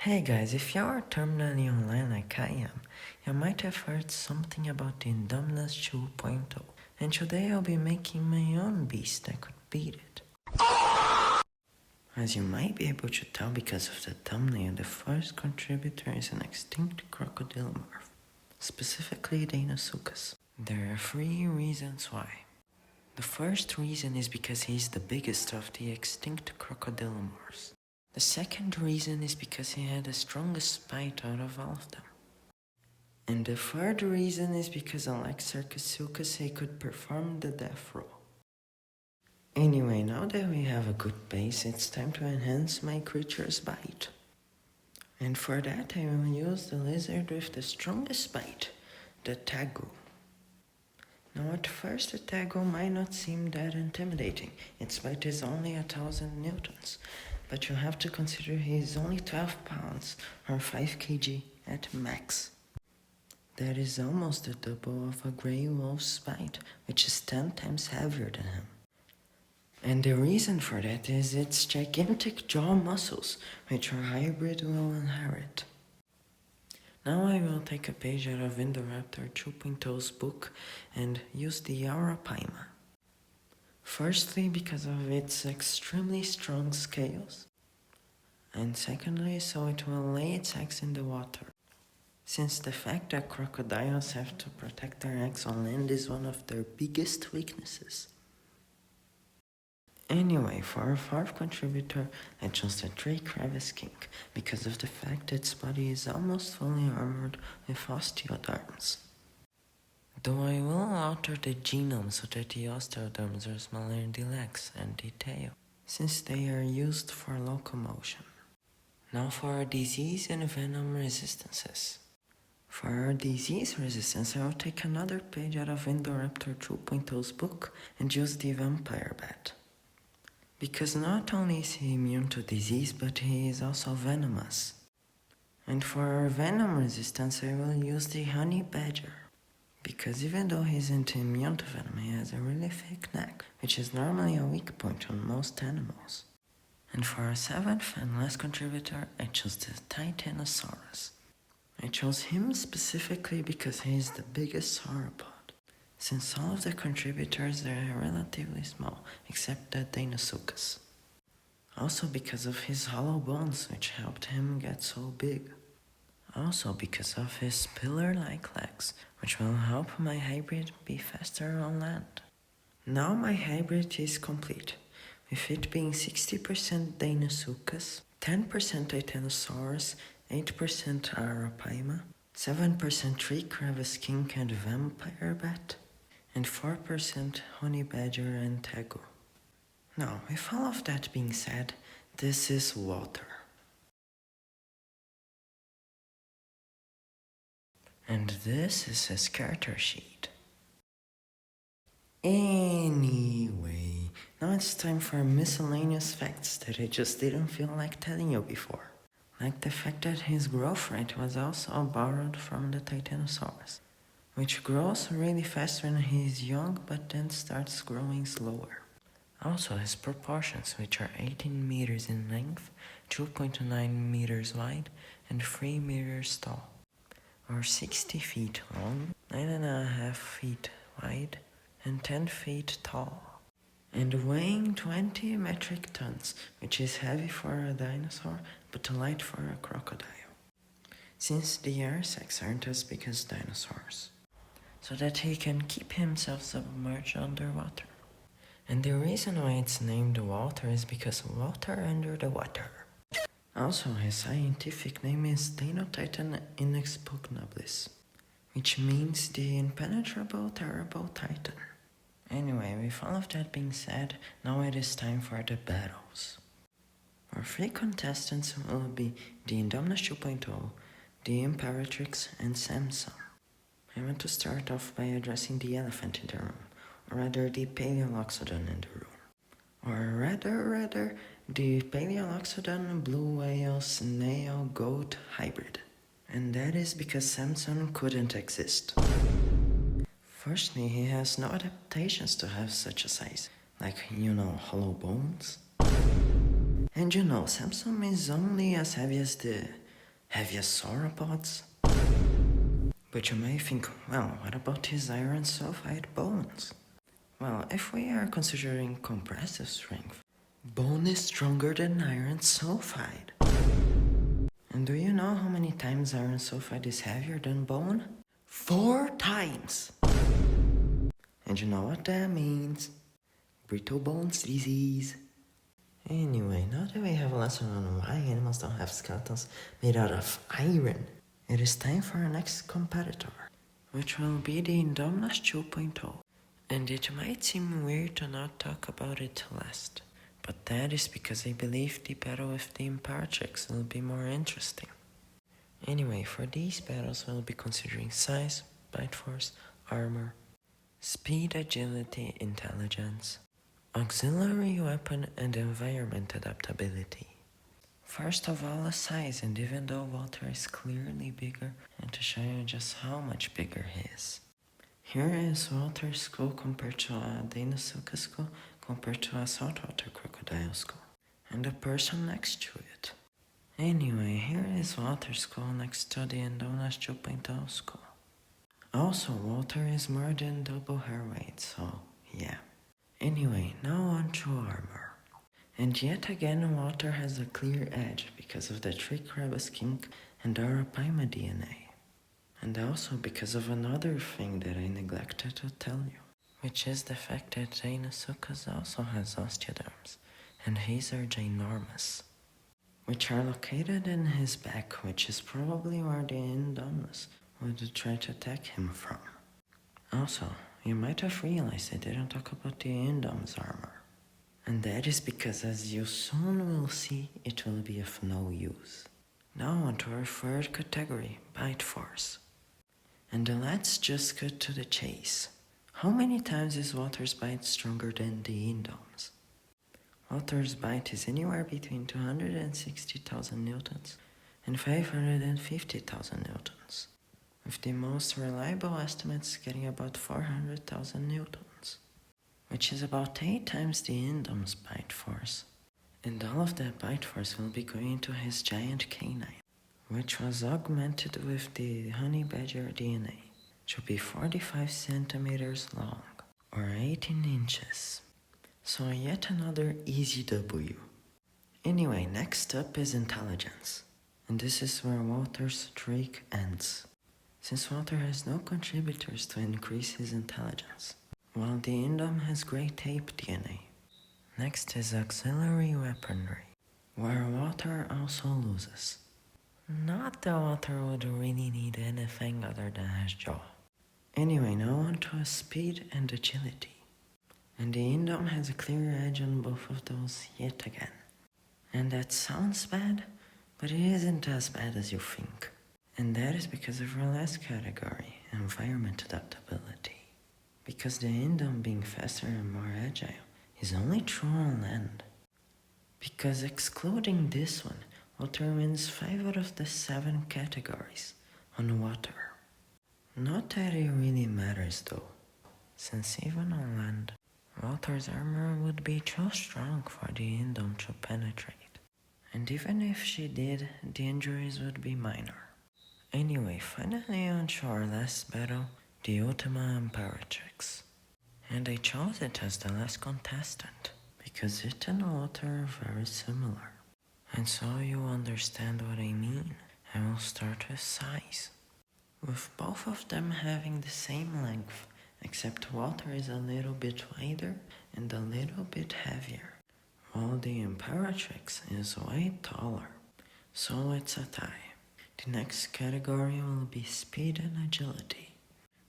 Hey guys, if you are terminally online like I am, you might have heard something about the Indominus 2.0, and today I'll be making my own beast that could beat it. As you might be able to tell because of the thumbnail, the first contributor is an extinct crocodile morph, specifically Deinosuchus. There are 3 reasons why. The first reason is because he is the biggest of the extinct crocodile morphs. The second reason is because he had the strongest bite out of all of them. And the third reason is because unlike Sarcosuchus, he could perform the death roll. Anyway, now that we have a good base, it's time to enhance my creature's bite. And for that I will use the lizard with the strongest bite, the tegu. Now at first the tegu might not seem that intimidating, its bite is only 1000 newtons. But you have to consider he is only 12 pounds or 5 kg at max. That is almost the double of a grey wolf's bite, which is 10 times heavier than him. And the reason for that is its gigantic jaw muscles, which our hybrid will inherit. Now I will take a page out of Indoraptor 2.0's book and use the arapaima. Firstly, because of its extremely strong scales, and secondly, so it will lay its eggs in the water, since the fact that crocodiles have to protect their eggs on land is one of their biggest weaknesses. Anyway, for our fourth contributor, I chose the tree crevice skink, because of the fact that its body is almost fully armored with osteoderms. Though I will alter the genome so that the osteoderms are smaller in the legs and the tail, since they are used for locomotion. Now for our disease and venom resistances. For our disease resistance, I will take another page out of Indoraptor 2.0's book and use the vampire bat. Because not only is he immune to disease, but he is also venomous. And for our venom resistance, I will use the honey badger. Because even though he isn't immune to venom, he has a really thick neck, which is normally a weak point on most animals. And for our 7th and last contributor, I chose the titanosaurus. I chose him specifically because he is the biggest sauropod, since all of the contributors are relatively small, except the Deinosuchus. Also because of his hollow bones, which helped him get so big. Also because of his pillar-like legs, which will help my hybrid be faster on land. Now my hybrid is complete, with it being 60% Deinosuchus, 10% titanosaurus, 8% arapaima, 7% tree crevice skink and vampire bat, and 4% honey badger and tegu. Now, with all of that being said, this is water. And this is a scatter sheet. Anyway, now it's time for miscellaneous facts that I just didn't feel like telling you before. Like the fact that his growth rate was also borrowed from the titanosaurus, which grows really fast when he is young but then starts growing slower. Also his proportions, which are 18 meters in length, 2.9 meters wide, and 3 meters tall. Or 60 feet long, 9.5 feet wide, and 10 feet tall. And weighing 20 metric tons, which is heavy for a dinosaur, but light for a crocodile. Since the air sacs aren't as big as dinosaurs, so that he can keep himself submerged underwater. And the reason why it's named water is because water under the water. Also, his scientific name is Tenotitan inexpugnabilis, which means the impenetrable terrible titan. Anyway, with all of that being said, now it is time for the battles. Our 3 contestants will be the Indominus 2.0, the Imperatrix, and Samson. I want to start off by addressing the elephant in the room, or rather the Paleoloxodon in the room. Or rather, the Paleoloxodon blue whale snail goat hybrid. And that is because Samson couldn't exist. Firstly, he has no adaptations to have such a size, like, hollow bones. And Samson is only as heavy as the heavier sauropods? But you may think, well, what about his iron sulfide bones? Well, if we are considering compressive strength, bone is stronger than iron sulfide. And do you know how many times iron sulfide is heavier than bone? 4 times! And you know what that means? Brittle bones disease. Anyway, now that we have a lesson on why animals don't have skeletons made out of iron, it is time for our next competitor, which will be the Indominus 2.0. And it might seem weird to not talk about it last, but that is because I believe the battle with the Imperatrix will be more interesting. Anyway, for these battles we'll be considering size, bite force, armor, speed, agility, intelligence, auxiliary weapon, and environment adaptability. First of all, size, and even though Walter is clearly bigger, and to show you just how much bigger he is. Here is Walter's skull compared to a Deinosuchus skull compared to a saltwater crocodile skull, and the person next to it. Anyway, here is Walter's skull next to the Indominus 2.0 skull. Also, Walter is more than double her weight, so yeah. Anyway, now on to armor. And yet again, Walter has a clear edge because of the Triceratops kink and Arapaima DNA. And also because of another thing that I neglected to tell you, which is the fact that Deinosuchus also has osteoderms, and his are ginormous, which are located in his back, which is probably where the Indominus would try to attack him from. Also, you might have realized I didn't talk about the Indom's armor. And that is because, as you soon will see, it will be of no use. Now on to our third category, bite force. And let's just cut to the chase. How many times is Walter's bite stronger than the Indom's? Walter's bite is anywhere between 260,000 newtons and 550,000 newtons, with the most reliable estimates getting about 400,000 newtons, which is about 8 times the Indom's bite force. And all of that bite force will be going to his giant canine, which was augmented with the honey badger DNA to be 45 centimeters long, or 18 inches. So yet another easy W. Anyway, next up is intelligence. And this is where Walter's streak ends, since Walter has no contributors to increase his intelligence, while the Indom has great ape DNA. Next is auxiliary weaponry, where Walter also loses. Not that Walter would really need anything other than his jaw. Anyway, now on to speed and agility. And the Indom has a clear edge on both of those yet again. And that sounds bad, but it isn't as bad as you think. And that is because of our last category, environment adaptability. Because the Indom being faster and more agile is only true on land. Because excluding this one, Walter wins 5 out of the 7 categories on water. Not that it really matters though, since even on land, Walter's armor would be too strong for the Indom to penetrate. And even if she did, the injuries would be minor. Anyway, finally on to our last battle, the Ultima Imperatrix. And I chose it as the last contestant, because it and Walter are very similar. And so you understand what I mean, I will start with size. With both of them having the same length, except Walter is a little bit wider and a little bit heavier, while the Imperatrix is way taller, so it's a tie. The next category will be speed and agility,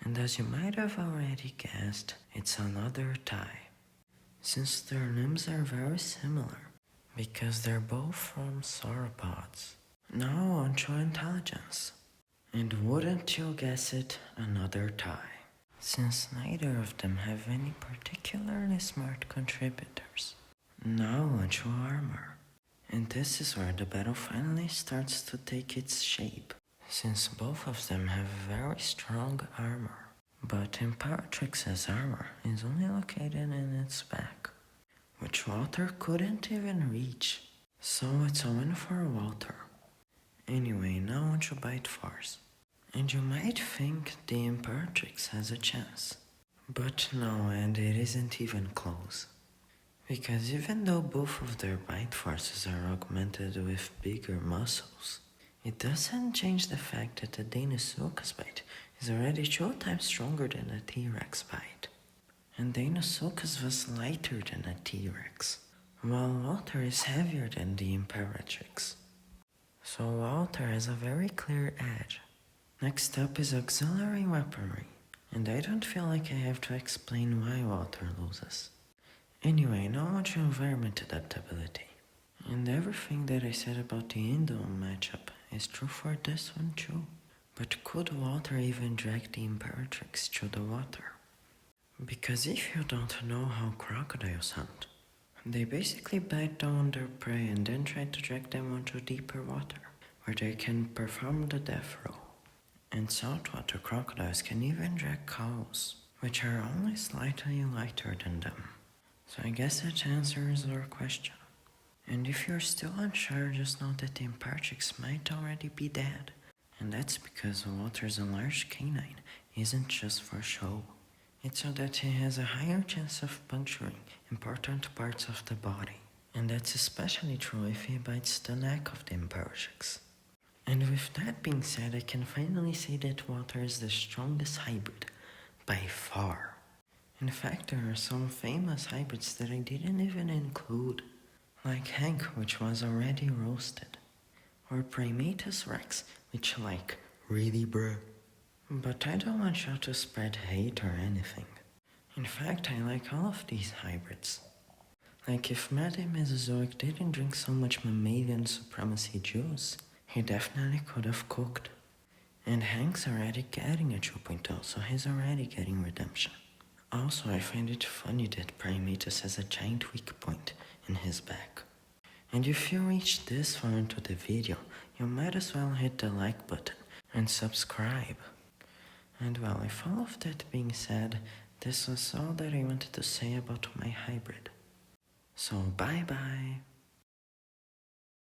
and as you might have already guessed, it's another tie, since their limbs are very similar, because they're both from sauropods. Now on to intelligence. And wouldn't you guess it, another tie, since neither of them have any particularly smart contributors. Now on to armor. And this is where the battle finally starts to take its shape, since both of them have very strong armor. But Imperatrix's armor is only located in its back, which Walter couldn't even reach, so it's a win for Walter. Anyway, now on to bite force. And you might think the Imperatrix has a chance. But no, and it isn't even close. Because even though both of their bite forces are augmented with bigger muscles, it doesn't change the fact that the Deinosuchus bite is already 2 times stronger than a T-Rex bite. And Deinosuchus was lighter than a T-Rex, while Walter is heavier than the Imperatrix. So Walter has a very clear edge. Next up is auxiliary weaponry, and I don't feel like I have to explain why Walter loses. Anyway, now on to environment adaptability. And everything that I said about the Indo matchup is true for this one too. But could Walter even drag the Imperatrix to the water? Because if you don't know how crocodiles hunt, they basically bite down their prey and then try to drag them onto deeper water, where they can perform the death roll. And saltwater crocodiles can even drag cows, which are only slightly lighter than them. So I guess that answers our question. And if you're still unsure, just know that the Imperatrix might already be dead. And that's because Walter's enlarged canine isn't just for show. It's so that he has a higher chance of puncturing important parts of the body. And that's especially true if he bites the neck of the Imperatrix. And with that being said, I can finally say that Walter is the strongest hybrid, by far. In fact, there are some famous hybrids that I didn't even include, like Hank, which was already roasted, or Primatus Rex, which really bruh. But I don't want you to spread hate or anything. In fact, I like all of these hybrids. Like if Madame Mesozoic didn't drink so much mammalian supremacy juice, he definitely could have cooked. And Hank's already getting a 2.0, so he's already getting redemption. Also, I find it funny that Primatus has a giant weak point in his back. And if you reached this far into the video, you might as well hit the like button and subscribe. And well, with all of that being said, this was all that I wanted to say about my hybrid. So bye bye!